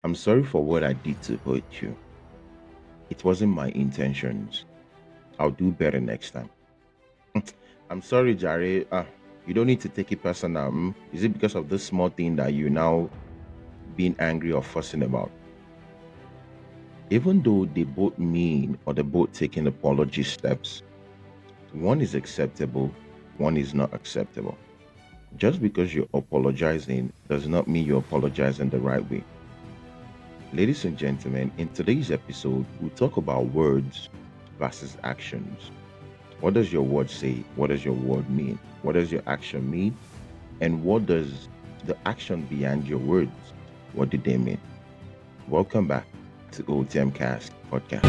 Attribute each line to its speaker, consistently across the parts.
Speaker 1: I'm sorry for what I did to hurt you. It wasn't my intentions. I'll do better next time. I'm sorry, Jare. You don't need to take it personal. Is it because of this small thing that you now being angry or fussing about? Even though they both mean or they both taking apology steps, one is acceptable, one is not acceptable. Just because you're apologizing does not mean you're apologizing the right way. Ladies and gentlemen, in today's episode, we'll talk about words versus actions. What does your word say? What does your word mean? What does your action mean? And what does the action behind your words? What did they mean? Welcome back to OTMkast podcast.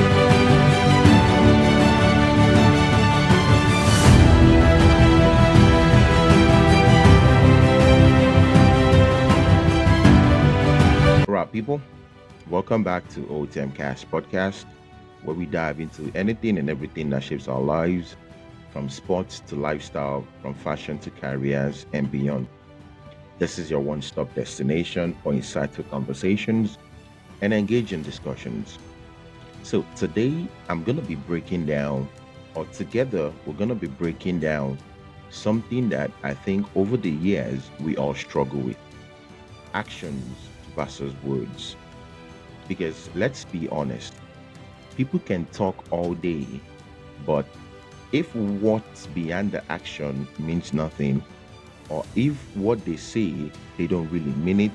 Speaker 1: All right, people, welcome back to OTMkast podcast, where we dive into anything and everything that shapes our lives, from sports to lifestyle, from fashion to careers and beyond. This is your one stop destination for insightful conversations and engaging discussions. So, today I'm going to be breaking down, or together we're going to be breaking down something that I think over the years we all struggle with: actions versus words. Because let's be honest, people can talk all day, but if what's behind the action means nothing, or if what they say they don't really mean it,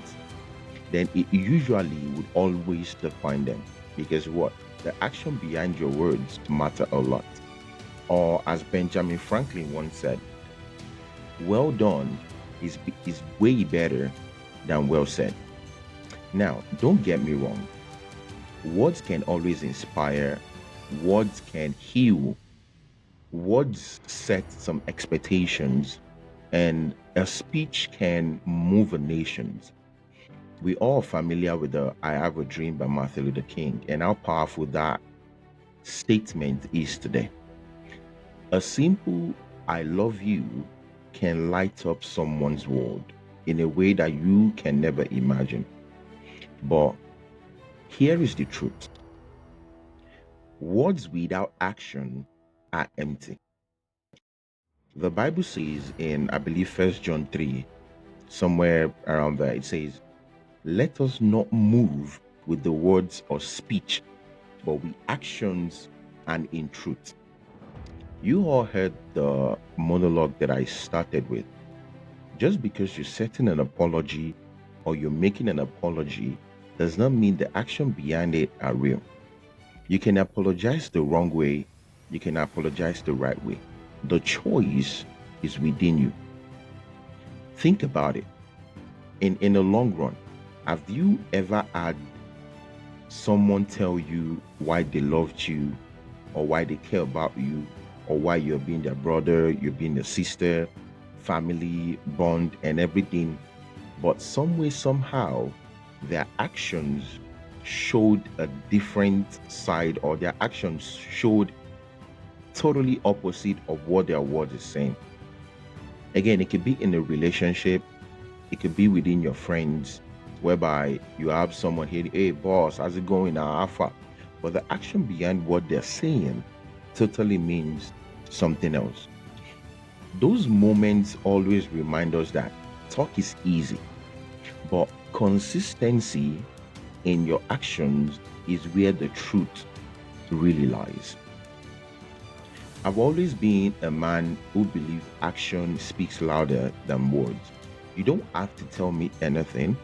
Speaker 1: then it usually would always define them. Because what? The action behind your words matter a lot. Or as Benjamin Franklin once said, well done is way better than well said. Now, don't get me wrong. Words can always inspire, words can heal, words set some expectations, and a speech can move a nation. We all familiar with the I Have a Dream by Martin Luther King and how powerful that statement is today. A simple I love you can light up someone's world in a way that you can never imagine. But here is the truth: words without action are empty. The Bible says in, I believe, First John 3, somewhere around there, it says, let us not move with the words or speech, but with actions and in truth. You all heard the monologue that I started with. Just because you're setting an apology or you're making an apology does not mean the action behind it are real. You can apologize the wrong way, you can apologize the right way. The choice is within you. Think about it. In the long run, have you ever had someone tell you why they loved you or why they care about you or why you're being their brother, you're being their sister, family, bond, and everything? But some way, somehow, their actions showed a different side, or their actions showed totally opposite of what their words is saying. Again, it could be in a relationship, it could be within your friends, whereby you have someone here, hey boss, how's it going now, Alpha? But the action behind what they're saying totally means something else. Those moments always remind us that talk is easy, but consistency in your actions is where the truth really lies. I've always been a man who believes action speaks louder than words. You don't have to tell me anything,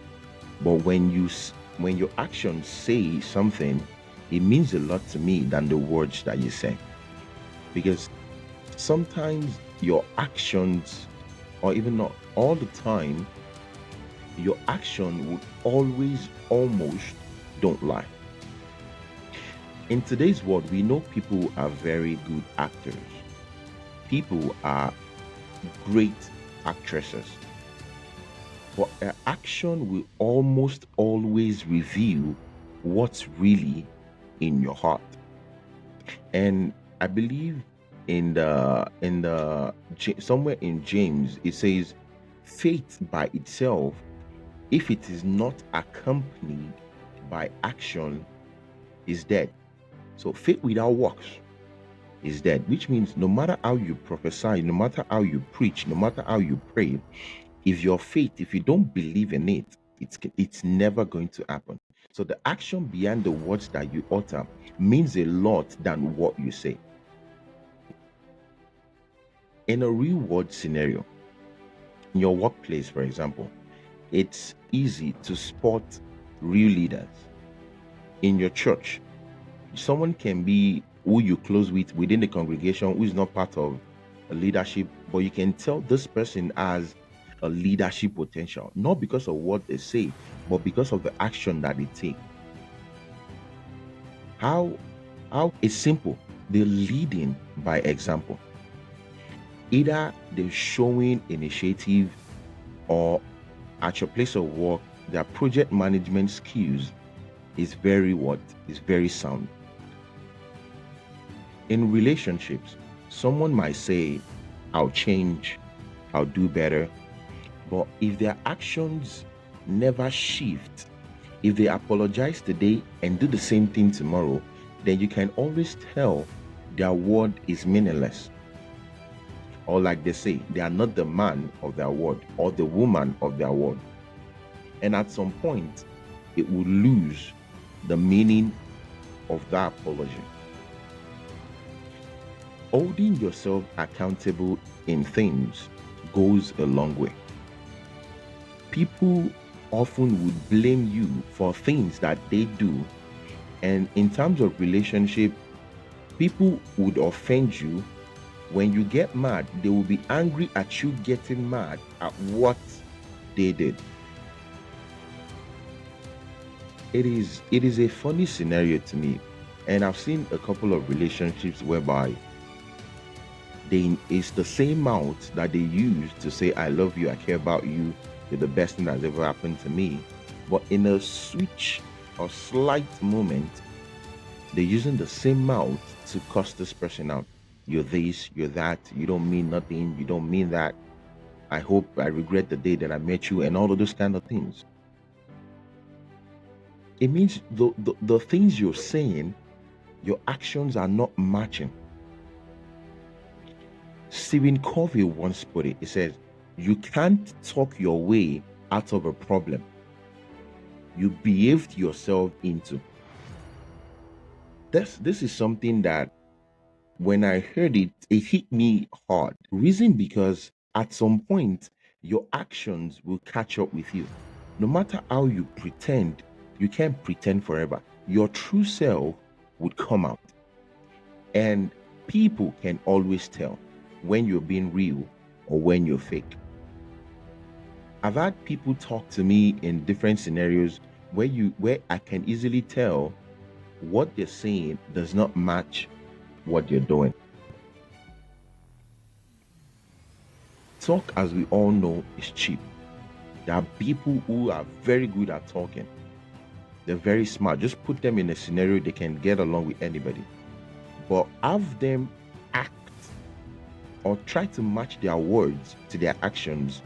Speaker 1: but when your actions say something, it means a lot to me than the words that you say. Because sometimes your actions, or even not all the time, your action would always almost don't lie. In today's world, we know people are very good actors. People are great actresses. But their action will almost always reveal what's really in your heart. And I believe somewhere in James it says, faith by itself, if it is not accompanied by action is dead. So faith without works is dead, which means no matter how you prophesy, no matter how you preach, no matter how you pray, if your faith, if you don't believe in it, it's never going to happen. So the action behind the words that you utter means a lot than what you say. In a real world scenario, in your workplace, for example, it's easy to spot real leaders. In your church, someone can be who you close with within the congregation who is not part of a leadership, but you can tell this person has a leadership potential, not because of what they say, but because of the action that they take. How it's simple. They're leading by example. Either they're showing initiative, or at your place of work, their project management skills is very sound. In relationships, someone might say, I'll change, I'll do better. But if their actions never shift, if they apologize today and do the same thing tomorrow, then you can always tell their word is meaningless. Or like they say, they are not the man of their word or the woman of their word. And at some point, it will lose the meaning of that apology. Holding yourself accountable in things goes a long way. People often would blame you for things that they do. And in terms of relationship, people would offend you. When you get mad, they will be angry at you getting mad at what they did. It is a funny scenario to me. And I've seen a couple of relationships whereby it's the same mouth that they use to say, I love you, I care about you, you're the best thing that's ever happened to me. But in a switch or slight moment, they're using the same mouth to cuss this person out. You're this, you're that, you don't mean nothing, you don't mean that. I regret the day that I met you, and all of those kind of things. It means the things you're saying, your actions are not matching. Stephen Covey once put it, he says, you can't talk your way out of a problem you behaved yourself into. This is something that when I heard it, it hit me hard. Reason because at some point, your actions will catch up with you. No matter how you pretend, you can't pretend forever. Your true self would come out. And people can always tell when you're being real or when you're fake. I've had people talk to me in different scenarios where I can easily tell what they're saying does not match what you're doing. Talk, as we all know, is cheap. There are people who are very good at talking. They're very smart. Just put them in a scenario they can get along with anybody. But have them act or try to match their words to their actions,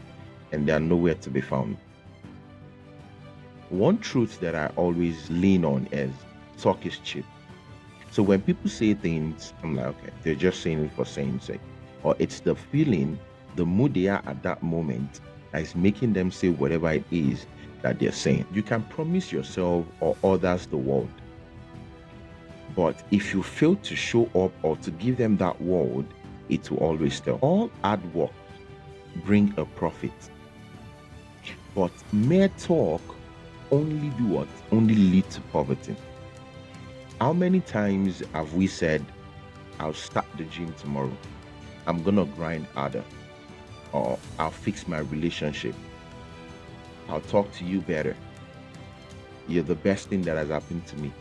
Speaker 1: and they are nowhere to be found. One truth that I always lean on is talk is cheap. So when people say things, I'm like, okay, they're just saying it for saying sake. Or it's the feeling, the mood they are at that moment that is making them say whatever it is that they're saying. You can promise yourself or others the world. But if you fail to show up or to give them that word, it will always tell. All hard work bring a profit. But mere talk only do what? Only lead to poverty. How many times have we said, I'll start the gym tomorrow, I'm gonna grind harder, or I'll fix my relationship, I'll talk to you better, you're the best thing that has happened to me,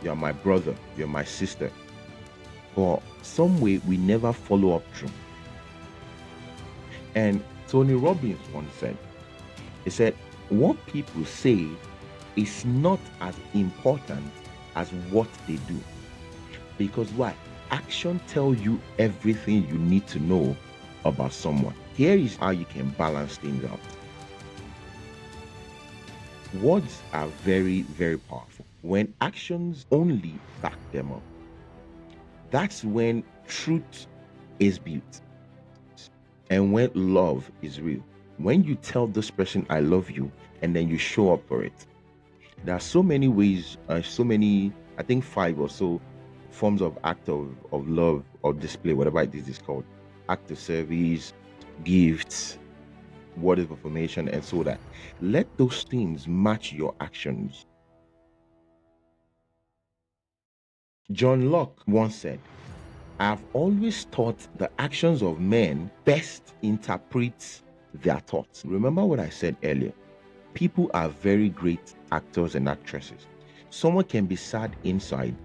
Speaker 1: you're my brother, you're my sister. But some way we never follow up through. And Tony Robbins once said, he said, what people say is not as important as what they do. Because why? Action tells you everything you need to know about someone. Here is how you can balance things out. Words are very, very powerful. When actions only back them up, that's when truth is built and when love is real. When you tell this person, I love you, and then you show up for it. There are so many ways, I think 5 or so forms of act of love or display, whatever it is called. Act of service, gifts, word of affirmation, and so that. Let those things match your actions. John Locke once said, I've always thought the actions of men best interpret their thoughts. Remember what I said earlier? People are very great actors and actresses. Someone can be sad inside,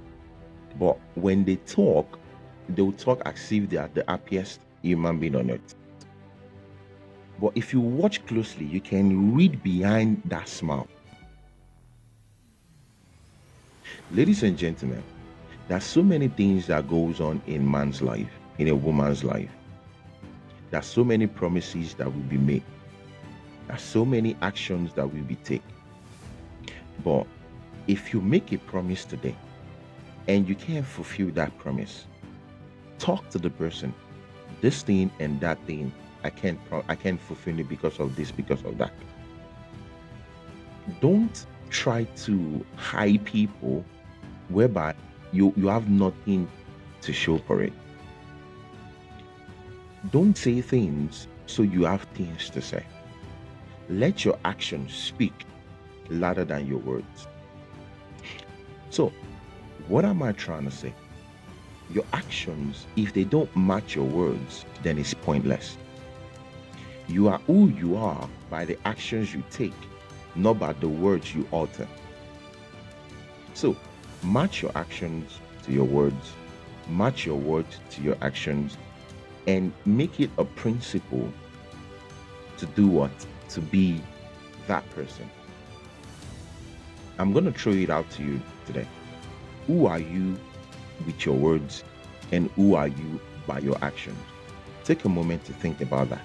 Speaker 1: but when they talk, they'll talk as if they are the happiest human being on earth. But if you watch closely, you can read behind that smile. Ladies and gentlemen, there's so many things that goes on in man's life, in a woman's life. There's so many promises that will be made. There's so many actions that will be taken. But if you make a promise today and you can't fulfill that promise, talk to the person. This thing and that thing, I can't fulfill it because of this, because of that. Don't try to hide people whereby you have nothing to show for it. Don't say things so you have things to say. Let your actions speak louder than your words. So, what am I trying to say? Your actions, if they don't match your words, then it's pointless. You are who you are by the actions you take, not by the words you utter. So, match your actions to your words, match your words to your actions, and make it a principle to do what? To be that person. I'm going to throw it out to you today. Who are you with your words, and who are you by your actions? Take a moment to think about that.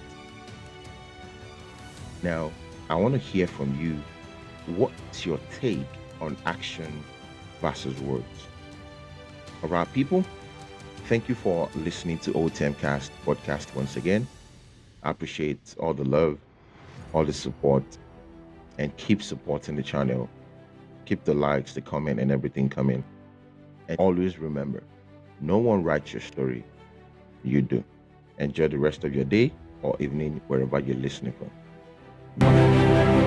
Speaker 1: Now, I want to hear from you. What's your take on action versus words? All right, people, thank you for listening to OTMkast podcast once again. I appreciate all the love, all the support, and keep supporting the channel. Keep the likes, the comment, and everything coming. And always remember, no one writes your story. You do. Enjoy the rest of your day or evening, wherever you're listening from. Bye.